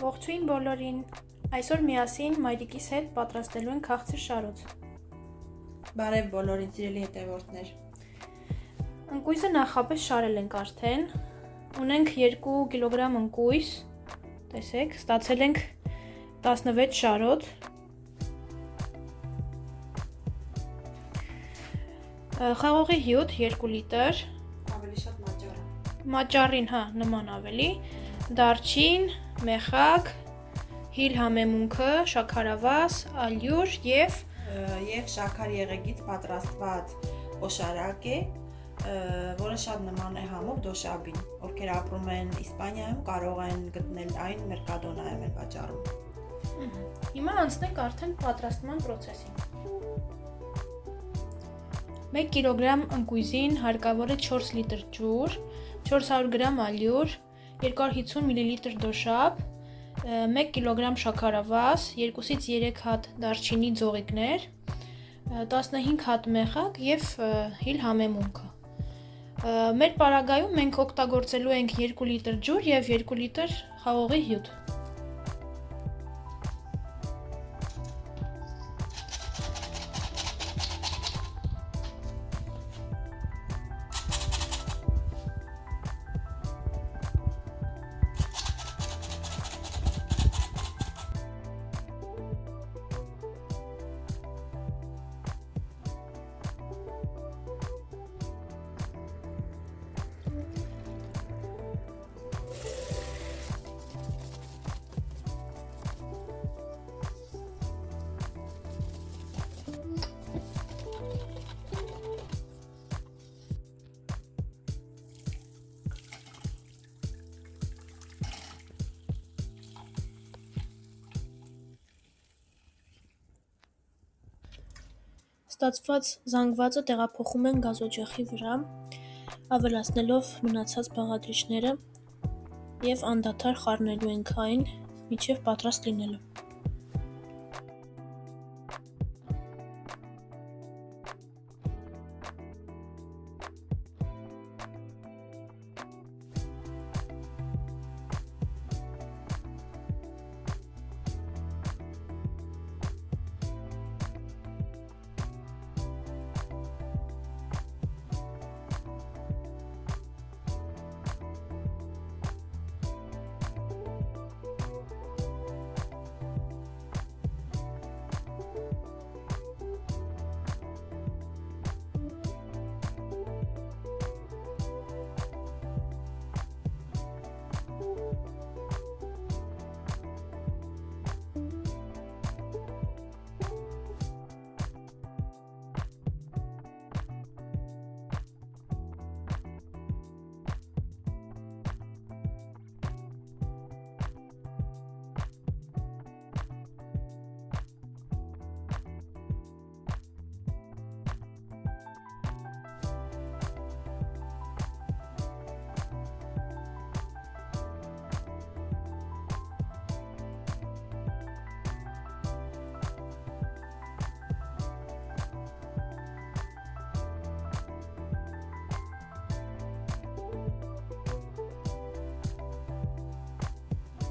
Ողջույն բոլորին, այսօր միասին մայրիկիս հետ պատրաստելու ենք քաղցր շարոց։ Բարև բոլորին սիրելի հետևորդներ։ Ընկույզը նախապես շարել ենք արդեն, ունենք 2 կիլոգրամ ընկույզ, տեսեք, ստացել ենք 16 շարոց։ Խաղողի հյութ 2 լիտր, Ավելի շատ մաճառին, նման ավելի, դարչին, մեխակ, հիլ համեմունքը, շաքարավազ, ալյուր և շաքար եղեգից պատրաստված օշարակ է, որը շատ նման է համով դոշաբին, ովքեր ապրում են Իսպանիայում կարող են գտնել այն մերկադոնայում են վաճառում։ Հիմա անցնենք արդեն պատրաստման պրոցեսին։ 1 կիլոգրամ ընկույզին հարկավոր է 4 լիտր ջուր, 400 գրամ ալյուր, 250 մլ դոշաբ, 1 կիլոգրամ շաքարավազ, 2-ից 3 հատ դարչինի ձողիկներ, 15 հատ մեխակ և հիլ համեմունքը։ Մեր պարագայում մենք օգտագործելու ենք 2 լիտր ջուր և 2 լիտր խաղողի հյութ։ Ստացված զանգվածը տեղափոխում ենք գազօջախի վրա, ավելացնելով մնացած բաղադրիչները և անդադար խառնելու ենք այն, մինչև պատրաստ լինելը։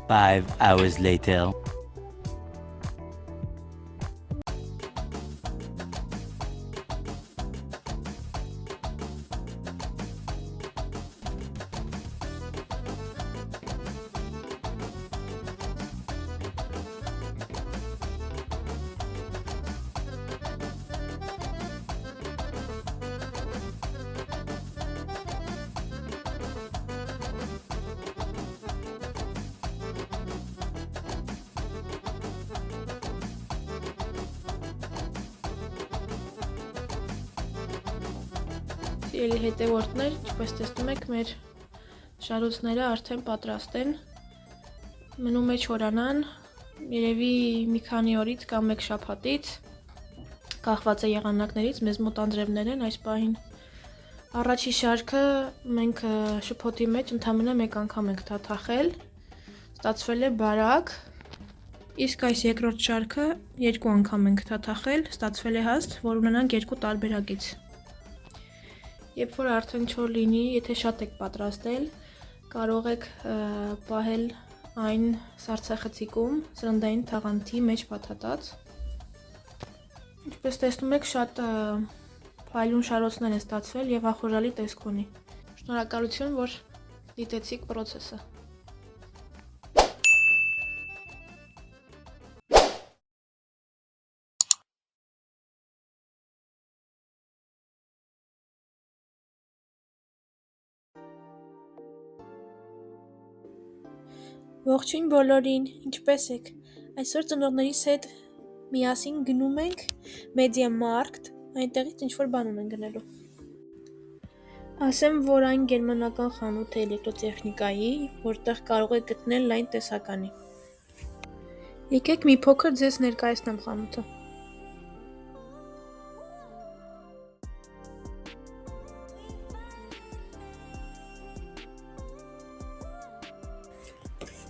Five hours later. Սիրելի հետևորդներ, ինչպես տեսնում եք, մեր շարոցները արդեն պատրաստ են, մնում է չորանան, երևի մի քանի օրից կամ մեկ շաբաթից, կախված է եղանակներից, մեզ մոտ անձրևներ են այս պահին։ Առաջի շարքը մենք շփոթի մեջ ընդամենը մեկ անգամ ենք թաթախել, ստացվել է բարակ, իսկ այս երկրորդ շարքը 2 անգամ ենք թաթախել, ստացվել է հաստ, որ ունենանք 2 տարբերակից։ Երբ որ արդեն չոր լինի, եթե շատ եք պատրաստել, կարող եք պահել այն սառցախցիկում, սրնդային թաղանթի մեջ փաթաթած։ Ինչպես տեսնում եք, շատ փայլուն շարոցներ է ստացվել եւ ախորժալի տեսք ունի։ Շնորհակալություն, որ դիտեցիք process-ը։ Ողջույն բոլորին, ինչպե՞ս եք։ Այսօր ծնողներիս հետ միասին գնում ենք Mediamarkt, այնտեղից ինչ-որ բան ունենք գնելու։ Ասեմ, որ այն գերմանական խանութ է էլեկտրոտեխնիկայի, որտեղ կարող եք գտնել լայն տեսականի։ Եկեք մի փոքր ձեզ ներկայացնեմ խանութը։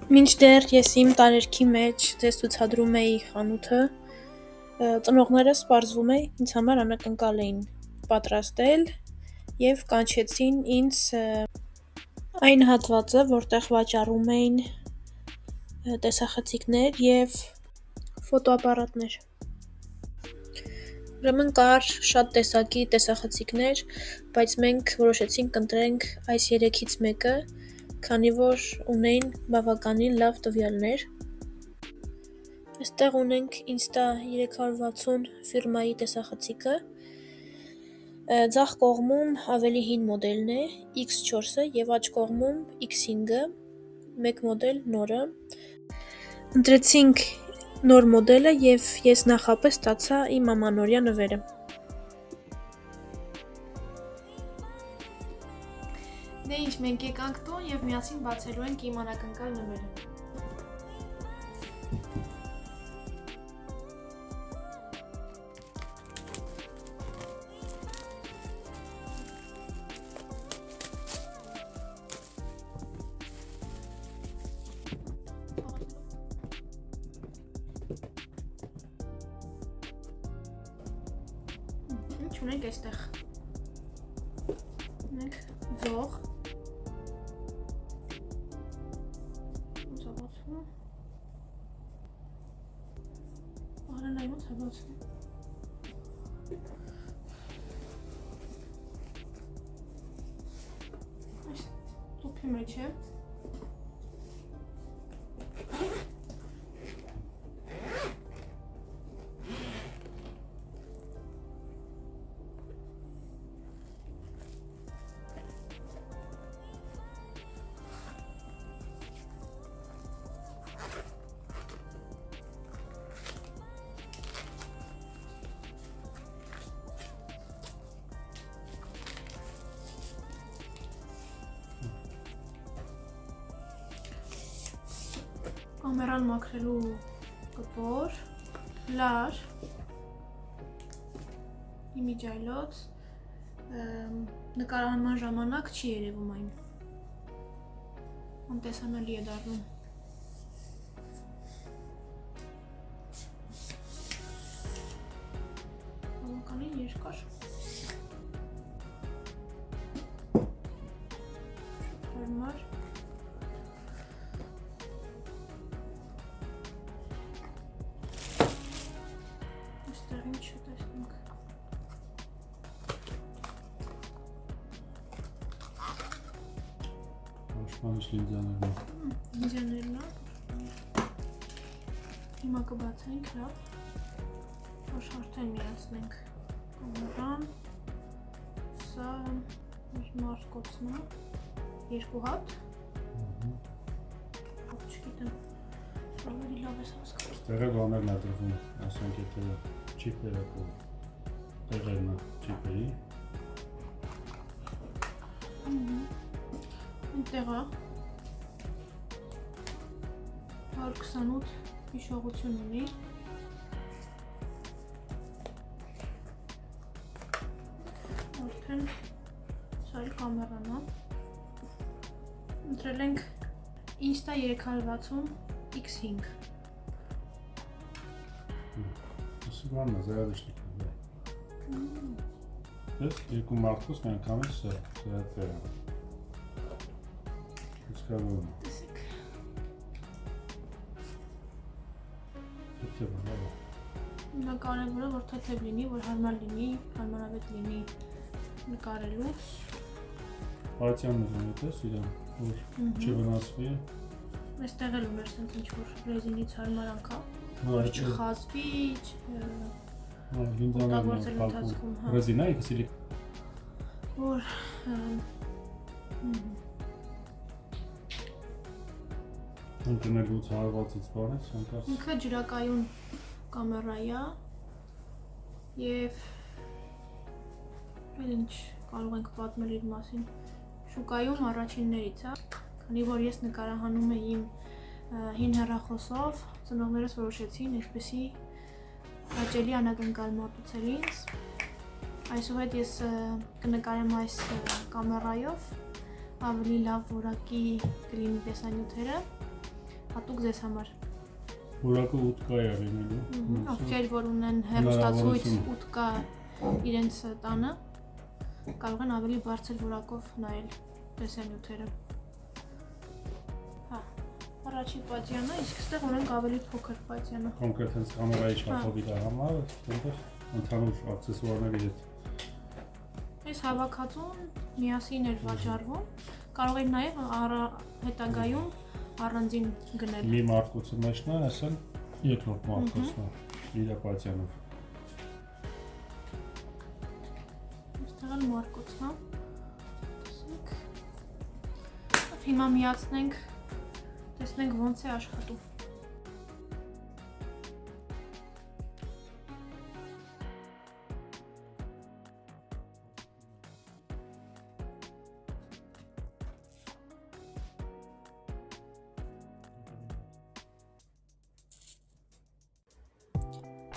Մինչդեռ ես իմ տարերքի մեջ ձեզ ցուցադրում էի խանութը, ծնողներս պարզվում է ինձ համար անակնկալ էին պատրաստել եւ կանչեցին ինձ այն հատվածը, որտեղ վաճառում էին տեսախցիկներ եւ ֆոտոապարատներ։ Ուրեմն կար շատ տեսակի տեսախցիկներ, բայց մենք որոշեցինք ընտրենք այս 3-ից մեկը, քանի որ ունեին բավականին լավ տվյալներ։ Այստեղ ունենք Insta360 ֆիրմայի տեսախցիկը, ձախ կողմում ավելի հին մոդելն է, X4-ը եւ աջ կողմում X5-ը, մեկ մոդել նորը։ Ընտրեցինք նոր մոդելը եւ ես նախապես ստացա իմ ամանորյա նվերը։ Դե ինչ, մենք եկանք տուն եւ միասին բացելու ենք իմ անակնկալ նվերը։ Ինչ ունենք այստեղ։ Ունենք ձող։ Ձողացում։ Արան ոնց է բացվում։ Այս տուփի մեջ է։ Կամերան մաքրելու կտոր, լար, իմիջայլոց, նկարահանման ժամանակ չի երևում այն, անտեսանալի է դառնում։ Բավականին երկար։ Հարմար։ Ինչ տեսնենք։ Շպանիշ լինզաներն։ Լինզաներն է։ Հիմա կբացենք, լավ։ Որ արդեն միացնենք կամերան։ Սա մարկոցն է։ 2 հատ։ Չգիտեմ։ Ավելի լավ է հասկանում։ Տեղը բաներն է դրվում, ասենք եթե չիպերը կու տեղերն է չիպերի։ Այնտեղ է 128 հիշողություն ունի։ Արդեն սա էլ կամերան է։ Ընտրել ենք Insta360 X5։ Սուգանն է, զայադիշնիկ է։ Ես երկու մարդուս մենք ամեն սա տերը։ Ես կավում է։ Տեսեք։ Թեթև է, Նա կարևորը, որ թեթև լինի, որ հարմար լինի, հարմարավետ լինի նկարելուց։ Պարտյանն է ունետես իրան, որ չվնասվի է։ Այստեղ էլ ուներ սենց ինչ-որ ռեզինից հարմար անգա, որ չխազվի, օգտագործելու ընթացքում, Ռեզինա է կսիլիկ։ որ Ընկնելուց հարվածից բանից, հանկարծ։ ինքը ջրակայուն կամերայի է և ինչ կարող ենք պատմել իր մասին շուկայում առաջիններից է, քանի որ ես նկարահանում էի իմ հին հեռախոսով, ծնողներս որոշեցին ինչպեսի հաճելի անակնկալ մատուցել ինձ, այսուհետ ես կնկարեմ այս կամերայով, ավելի լավ որակի կլինի տեսանյութերը, հատուկ ձեզ համար։ Որակը 8K է լինելու։ Ովքեր որ ունեն հեռուստացույց 8K իրենց տանը, կարող են ավելի բարձր որակով նայել տեսանյութերը։ Հա, առաջին պատյանը, իսկ այստեղ ունենք ավելի փոքր պատյանը։ Կոնկրետ հենց կամերայի չափով իր համար, այնտեղ ընդհանուր աքսեսուարների հետ։ Այս հավաքածուն միասին էր վաճառվում, կարող եք նաև հետագայում առանձին գնել։ Մի մարդկոցի մեջն է, ասեն երկրորդ մարդկոցն է, իր պատյանով։ Այստեղ էլ մարկոցն է, տեսեք, հիմա միացնենք, տեսնենք ոնց է աշխատում։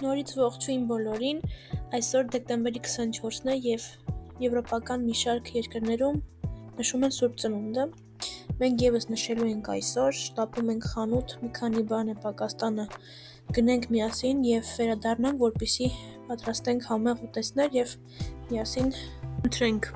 Նորից ողջույն բոլորին, այսօր դեկտեմբերի 24-ն է և եվրոպական մի շարք երկրներում նշում են Սուրբ Ծնունդը։ Մենք ևս նշելու ենք այսօր, շտապում ենք խանութ, մի քանի բան է Պակաստանը գնենք միասին և վերադառնանք, որպեսզի պատրաստենք համեղ ուտեստներ և միասին ընթրենք։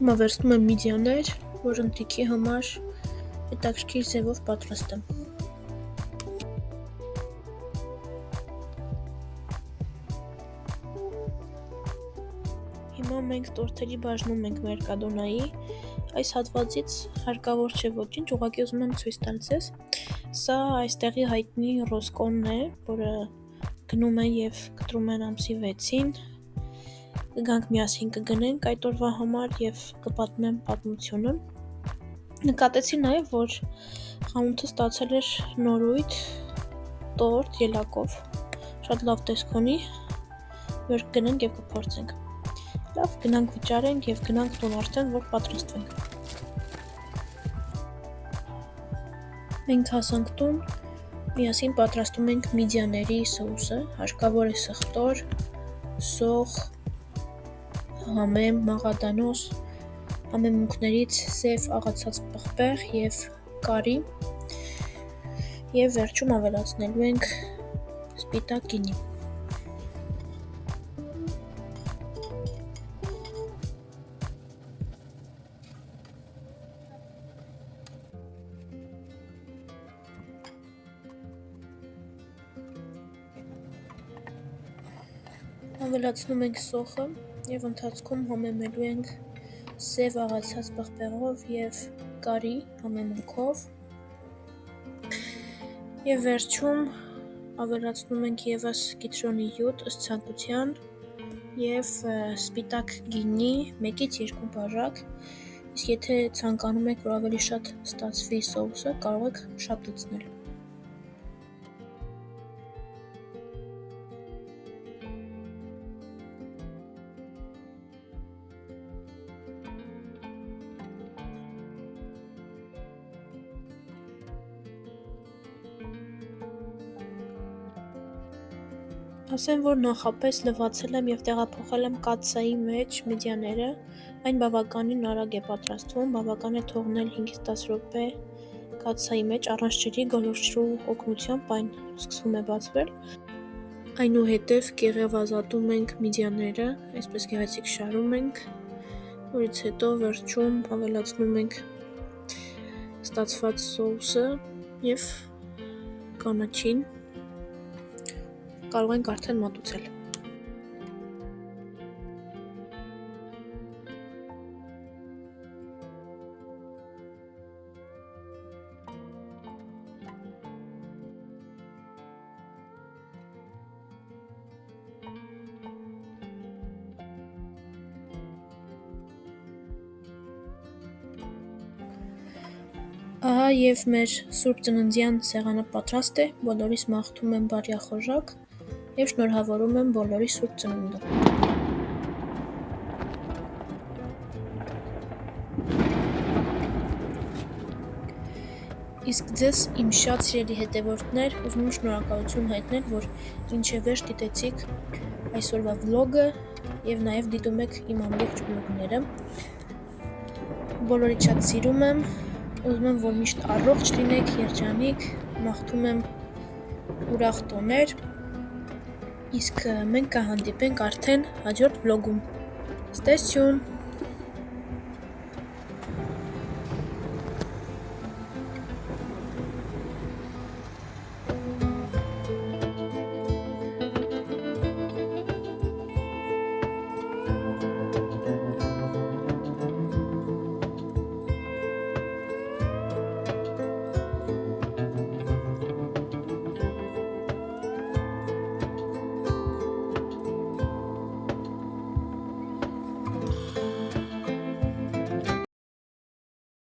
Հիմա վերցնում եմ միդիաներ, որ ընթրիքի համար հետաքրքիր ձևով պատրաստեմ։ Հիմա մենք տորթերի բաժնում ենք մեր կադոնայի, այս հատվածից հարկավոր չէ ոչինչ, ուղղակի ուզում եմ ցույց տալ ձեզ։ Սա այստեղի հայտնի ռոսկոնն է, որը գնում են և կտրում են ամսի 6-ին, կգանք միասին կգնենք այդ օրվա համար և կպատմեմ պատմությունը։ Նկատեցի նաև, որ խանութը ստացել էր նորույթ տորտ ելակով, շատ լավ տեսք ունի, որ կգնենք և կփորձենք։ Լավ, գնանք վճարենք և գնանք տուն արդեն, որ պատրաստվենք։ Մենք հասանք տուն, միասին պատրաստում ենք միդիաների սոուսը, հարկավոր է սխտոր, սոխ, համեմ, մաղադանոս, համեմունքներից սև աղացած պղպեղ և կարի և վերջում ավելացնելու ենք սպիտակ գինի։ Ավելացնում ենք սոխը և ընթացքում համեմելու ենք սև աղացած պղպեղով և կարի համեմունքով և վերջում ավելացնում ենք ևս կիտրոնի յուտ ըստ ցանկության և սպիտակ գինի 1-ից 2 բաժակ, իսկ եթե ցանկանում եք, որ ավելի շատ ստացվի սոուսը, կարող եք շատ լցնել։ Ասեմ, որ նախապես լվացել եմ և տեղափոխել եմ կաթսայի մեջ մեդիաները, այն բավականին արագ է պատրաստվում, բավական է թողնել 5-10 րոպե կաթսայի մեջ առանց ջրի գոլորշու օգնությամբ այն սկսում է բացվել, այնուհետև կեղևազատում ենք մեդիաները, այսպես գեղեցիկ շարում ենք, որից հետո վերջում ավելացնում ենք ստացված սոուսը և կանաչին կարող ենք արդեն մատուցել։ Ահա և մեր Սուրբ Ծննդյան սեղանը պատրաստ է, բոլորիս մաղթում եմ բարյախոժակ և շնորհավորում եմ բոլորի Սուրբ Ծնունդը։ Իսկ ձեզ իմ շատ սիրելի հետևորդներ, ուզում եմ շնորհակալություն հայտնել, որ մինչև վերջ դիտեցիք այսօրվա վլոգը և նաև դիտում եք իմ ամբողջ վլոգները։ Բոլորիդ շատ սիրում եմ, ուզում եմ, որ միշտ առողջ լինեք, երջանիկ, մաղթում եմ ուրախ տոներ, իսկ մենք կհանդիպենք արդեն հաջորդ վլոգում։ Stay tuned!